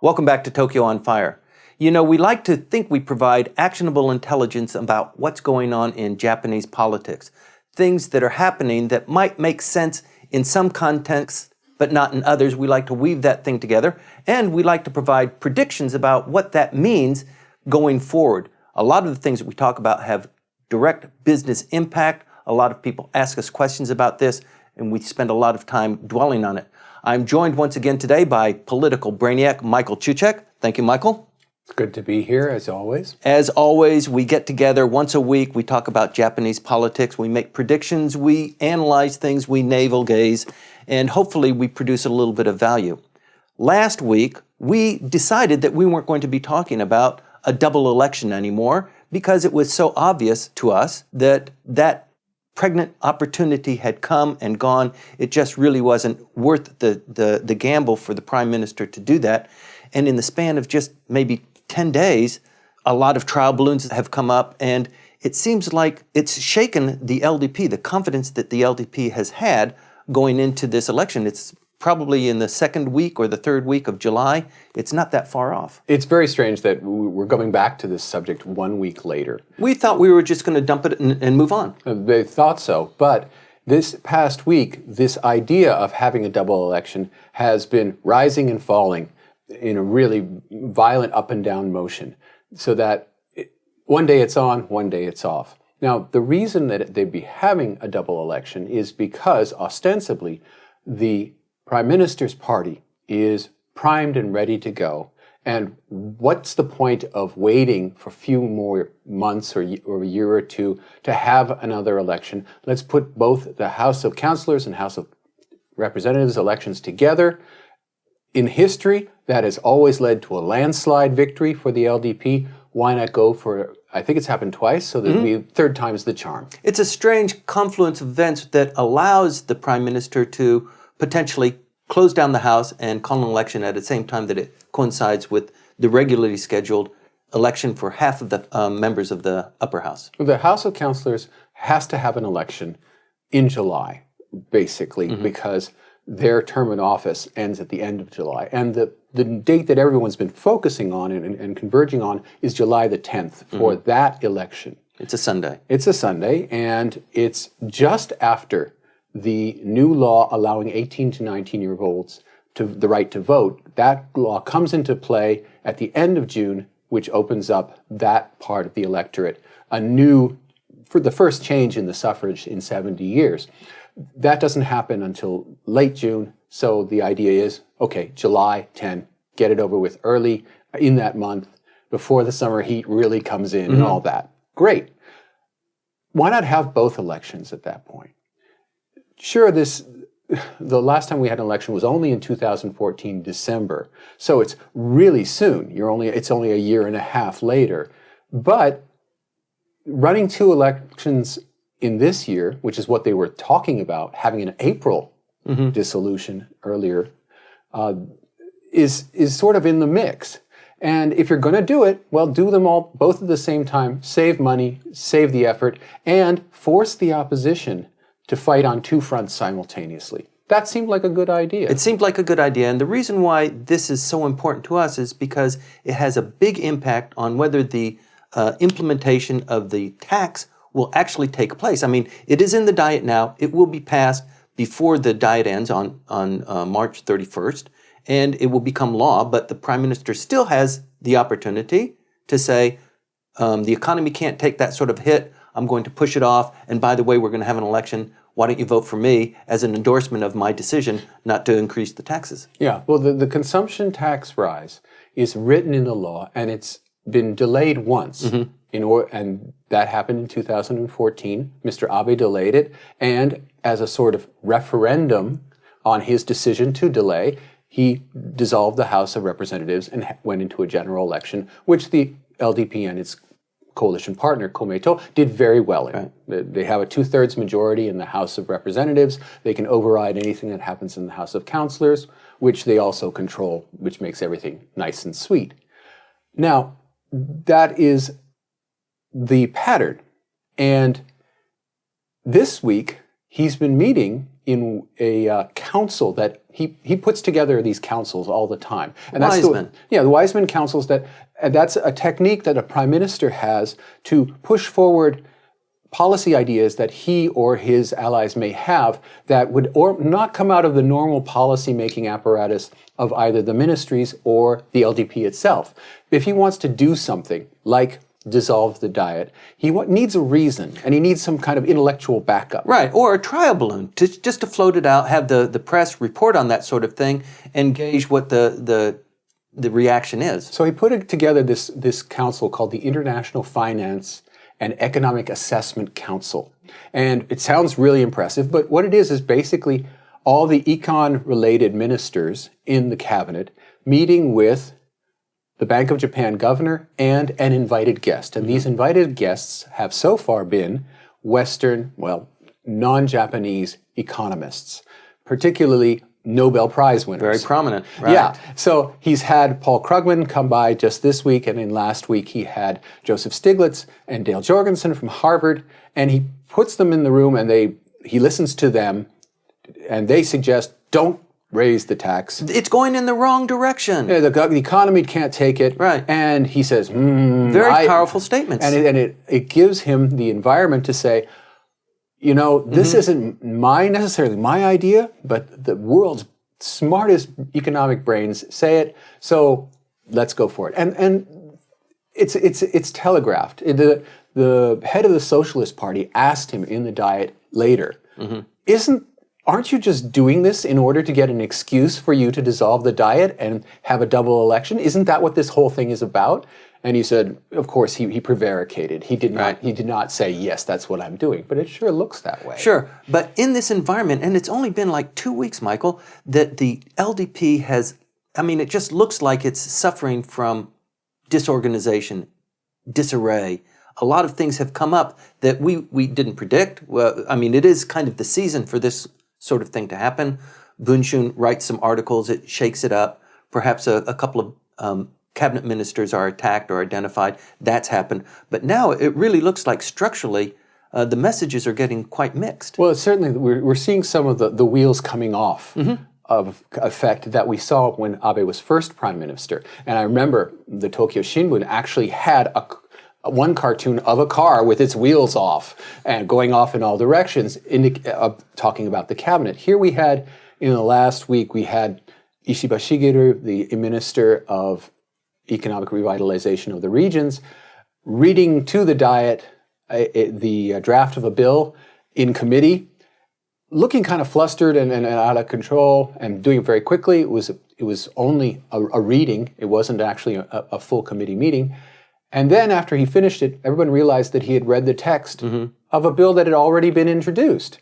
Welcome back to Tokyo on Fire. You know, we like to think we provide actionable intelligence about what's going on in Japanese politics, things that are happening that might make sense in some contexts, but not in others. We like to weave that thing together, and we like to provide predictions about what that means going forward. A lot of the things that we talk about have direct business impact. A lot of people ask us questions about this, and we spend a lot of time dwelling on it. I'm joined once again today by political brainiac Michael Cucek. Thank you, Michael. It's good to be here, as always. As always, we get together once a week. We talk about Japanese politics. We make predictions. We analyze things. We navel gaze. And hopefully we produce a little bit of value. Last week, we decided that we weren't going to be talking about a double election anymore because it was so obvious to us that that pregnant opportunity had come and gone. It just really wasn't worth the gamble for the prime minister to do that. And in the span of just maybe 10 days, a lot of trial balloons have come up, and it seems like it's shaken the LDP, the confidence that the LDP has had going into this election. It's probably in the second week or the third week of July. It's not that far off. It's very strange that we're going back to this subject 1 week later. We thought we were just going to dump it and move on. They thought so, but this past week, this idea of having a double election has been rising and falling in a really violent up and down motion, so that one day it's on, one day it's off. Now, the reason that they'd be having a double election is because, ostensibly, the Prime Minister's party is primed and ready to go. And what's the point of waiting for a few more months or a year or two to have another election? Let's put both the House of Councilors and House of Representatives elections together. In history, that has always led to a landslide victory for the LDP. Why not go for, I think it's happened twice, so that the third time's the charm. It's a strange confluence of events that allows the Prime Minister to potentially close down the House and call an election at the same time that it coincides with the regularly scheduled election for half of the members of the upper house. The House of Councilors has to have an election in July, basically, because their term in office ends at the end of July. And the date that everyone's been focusing on and converging on is July the 10th for that election. It's a Sunday. It's a Sunday, and it's just after the new law allowing 18 to 19-year-olds to the right to vote. That law comes into play at the end of June, which opens up that part of the electorate, for the first change in the suffrage in 70 years. That doesn't happen until late June, so the idea is, okay, July 10, get it over with early in that month before the summer heat really comes in and all that. Great. Why not have both elections at that point? Sure, the last time we had an election was only in 2014, December, so it's really soon. It's only a year and a half later. But running two elections in this year, which is what they were talking about, having an April dissolution earlier, is sort of in the mix. And if you're going to do it, well, do them all both at the same time, save money, save the effort, and force the opposition to fight on two fronts simultaneously. That seemed like a good idea. It seemed like a good idea, and the reason why this is so important to us is because it has a big impact on whether the implementation of the tax will actually take place. I mean, it is in the diet now. It will be passed before the diet ends on March 31st, and it will become law, but the Prime Minister still has the opportunity to say, the economy can't take that sort of hit. I'm going to push it off, and by the way, we're going to have an election. Why don't you vote for me as an endorsement of my decision not to increase the taxes? Yeah, well, the consumption tax rise is written in the law, and it's been delayed once. And that happened in 2014. Mr. Abe delayed it, and as a sort of referendum on his decision to delay, he dissolved the House of Representatives and went into a general election, which the LDP and its coalition partner, Komeito, did very well in. Right. They have a 2/3 majority in the House of Representatives. They can override anything that happens in the House of Councilors, which they also control, which makes everything nice and sweet. Now, that is the pattern. And this week, he's been meeting in a council that he puts together these councils all the time. And that's Wiseman. the Wiseman councils, that's a technique that a prime minister has to push forward policy ideas that he or his allies may have that would or not come out of the normal policy-making apparatus of either the ministries or the LDP itself. If he wants to do something like dissolve the Diet, he needs a reason, and he needs some kind of intellectual backup. Right, or a trial balloon, just to float it out, have the press report on that sort of thing, and gauge what the reaction is. So he put together this council called the International Finance and Economic Assessment Council. And it sounds really impressive, but what it is basically all the econ-related ministers in the cabinet meeting with the Bank of Japan governor and an invited guest. And these invited guests have so far been Western, non-Japanese economists, particularly Nobel Prize winners. Very prominent, right? Yeah. So he's had Paul Krugman come by just this week, and then last week he had Joseph Stiglitz and Dale Jorgensen from Harvard, and he puts them in the room and he listens to them, and they suggest, don't raise the tax. It's going in the wrong direction. Yeah, the economy can't take it. Right. And he says, very powerful statements. And it gives him the environment to say, this isn't necessarily my idea, but the world's smartest economic brains say it, so let's go for it. And it's telegraphed. The head of the Socialist Party asked him in the Diet later, aren't you just doing this in order to get an excuse for you to dissolve the Diet and have a double election? Isn't that what this whole thing is about? And he said, of course, he prevaricated. He did not say, yes, that's what I'm doing. But it sure looks that way. Sure. But in this environment, and it's only been like 2 weeks, Michael, that the LDP has, it just looks like it's suffering from disorganization, disarray. A lot of things have come up that we didn't predict. Well, it is kind of the season for this sort of thing to happen. Bunshun writes some articles, it shakes it up. Perhaps a couple of cabinet ministers are attacked or identified. That's happened. But now it really looks like structurally the messages are getting quite mixed. Well, certainly we're seeing some of the wheels coming off of effect that we saw when Abe was first prime minister. And I remember the Tokyo Shimbun actually had one cartoon of a car with its wheels off and going off in all directions, talking about the cabinet. Here we had, in the last week, we had Ishiba Shigeru, the Minister of Economic Revitalization of the Regions, reading to the Diet the draft of a bill in committee, looking kind of flustered and out of control, and doing it very quickly. It was only a reading. It wasn't actually a full committee meeting. And then after he finished it, everyone realized that he had read the text of a bill that had already been introduced.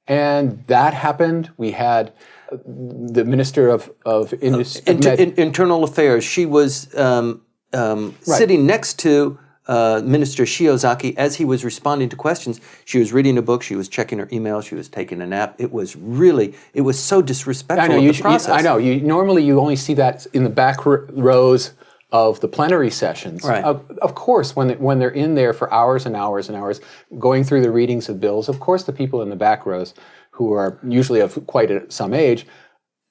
And that happened. We had the Minister of Internal Affairs. She was sitting next to Minister Shiozaki as he was responding to questions. She was reading a book. She was checking her email. She was taking a nap. It was so disrespectful of the process. I know. Normally you only see that in the back rows of the plenary sessions. Right. Of course, when they're in there for hours and hours and hours going through the readings of bills, of course the people in the back rows, who are usually of quite some age,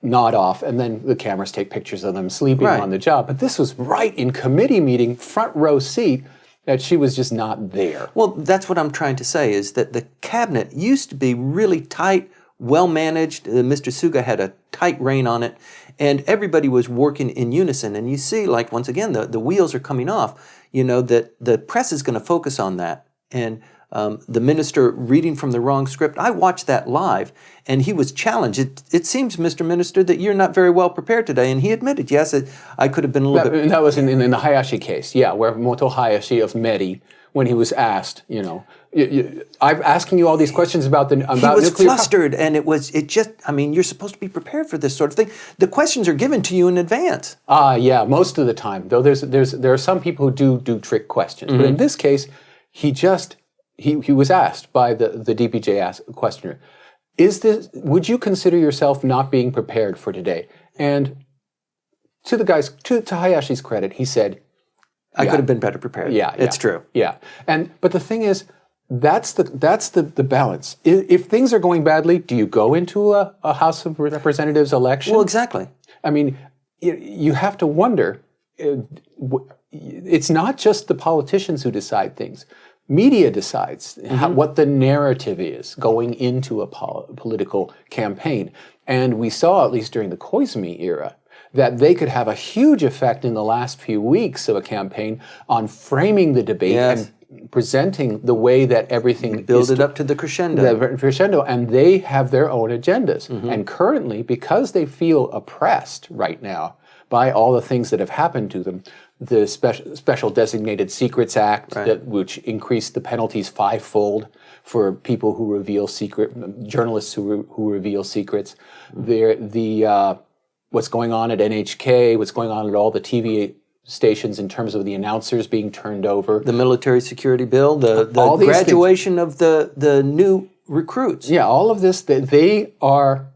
nod off, and then the cameras take pictures of them sleeping on the job. But this was right in committee meeting, front row seat, that she was just not there. Well, that's what I'm trying to say, is that the cabinet used to be really tight, well-managed. Mr. Suga had a tight rein on it, and everybody was working in unison. And you see, like, once again, the wheels are coming off, that the press is going to focus on that. And the minister reading from the wrong script, I watched that live, and he was challenged. It seems, Mr. Minister, that you're not very well prepared today. And he admitted, yes, I could have been a little bit... That was in the Hayashi case, where Moto Hayashi of Meri, when he was asked, I'm asking you all these questions about nuclear... He was flustered, and you're supposed to be prepared for this sort of thing. The questions are given to you in advance. Most of the time. Though there are some people who do trick questions. But in this case, he was asked by the DPJ questioner, would you consider yourself not being prepared for today? And to Hayashi's credit, he said, I could have been better prepared. Yeah. It's true. Yeah. But the thing is, that's the balance. If things are going badly, do you go into a House of Representatives election? Well, exactly. I mean, you have to wonder, it's not just the politicians who decide things. Media decides what the narrative is going into a political campaign. And we saw, at least during the Koizumi era, that they could have a huge effect in the last few weeks of a campaign on framing the debate and presenting the way that everything build it up to the crescendo. And they have their own agendas. And currently, because they feel oppressed right now by all the things that have happened to them, the Special Designated Secrets Act, which increased the penalties 5-fold for people who reveal journalists who reveal secrets. What's going on at NHK, what's going on at all the TV stations in terms of the announcers being turned over. The military security bill, the graduation of the new recruits. Yeah, all of this, they are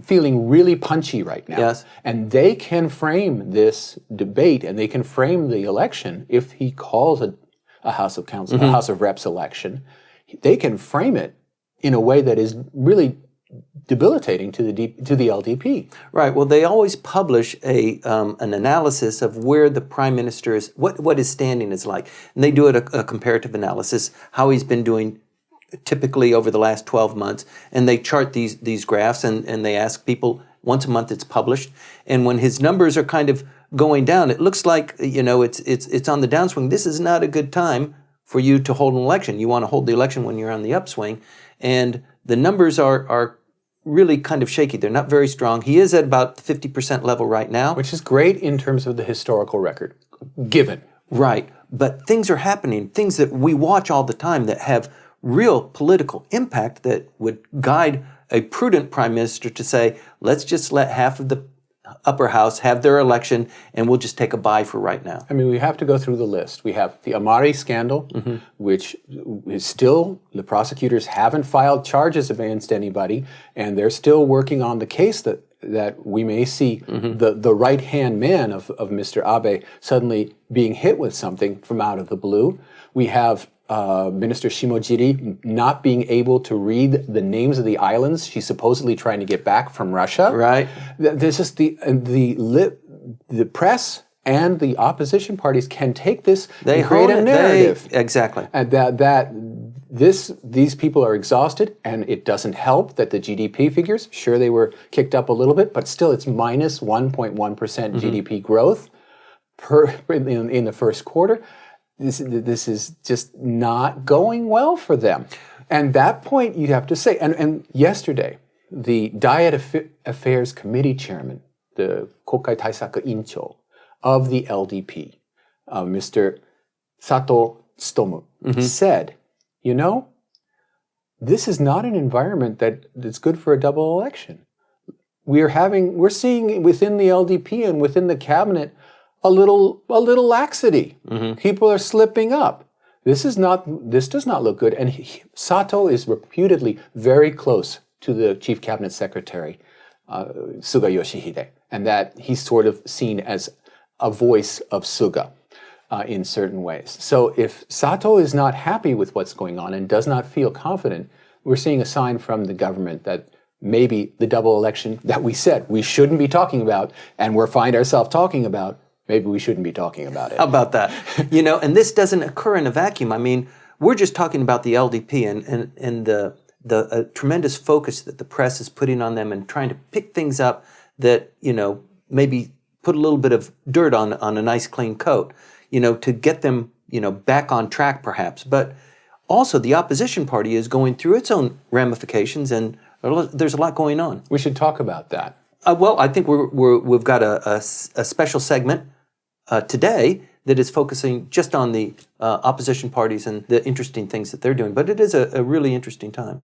feeling really punchy right now. Yes. And they can frame this debate and they can frame the election if he calls a House of Council, a House of Reps election. They can frame it in a way that is really debilitating to the LDP. Right. Well, they always publish an analysis of where the prime minister is, what his standing is like, and they do a comparative analysis, how he's been doing typically over the last 12 months, and they chart these graphs, and they ask people once a month. It's published, and when his numbers are kind of going down, it looks like it's on the downswing. This is not a good time for you to hold an election. You want to hold the election when you're on the upswing, and the numbers are really kind of shaky. They're not very strong. He is at about the 50% level right now. Which is great in terms of the historical record, given. Right. But things are happening, things that we watch all the time that have real political impact that would guide a prudent prime minister to say, let's just let half of the upper house have their election and we'll just take a bye for right now. I mean, we have to go through the list. We have the Amari scandal, which is still, the prosecutors haven't filed charges against anybody, and they're still working on the case that we may see the right-hand man of Mr. Abe suddenly being hit with something from out of the blue. We have Minister Shimojiri not being able to read the names of the islands she's supposedly trying to get back from Russia. Right. There's just the press and the opposition parties can take this and create a narrative. Exactly. And these people are exhausted, and it doesn't help that the GDP figures, sure they were kicked up a little bit, but still it's minus 1.1% GDP growth in the first quarter. This is just not going well for them. And that point you have to say. And yesterday, the Diet Affairs Committee Chairman, the Kokai Taisaku Incho of the LDP, Mr. Sato Tsutomu, said, this is not an environment that's good for a double election. We're seeing within the LDP and within the cabinet a little laxity. People are slipping up. This does not look good. And Sato is reputedly very close to the Chief Cabinet Secretary, Suga Yoshihide, and that he's sort of seen as a voice of Suga in certain ways. So if Sato is not happy with what's going on and does not feel confident, we're seeing a sign from the government that maybe the double election that we said we shouldn't be talking about and we find ourselves talking about, maybe we shouldn't be talking about it. How about that? And this doesn't occur in a vacuum. I mean, we're just talking about the LDP and the tremendous focus that the press is putting on them and trying to pick things up that, maybe put a little bit of dirt on a nice clean coat, to get them, back on track perhaps. But also the opposition party is going through its own ramifications, and there's a lot going on. We should talk about that. Well, I think we've got a special segment today that is focusing just on the opposition parties and the interesting things that they're doing. But it is a really interesting time.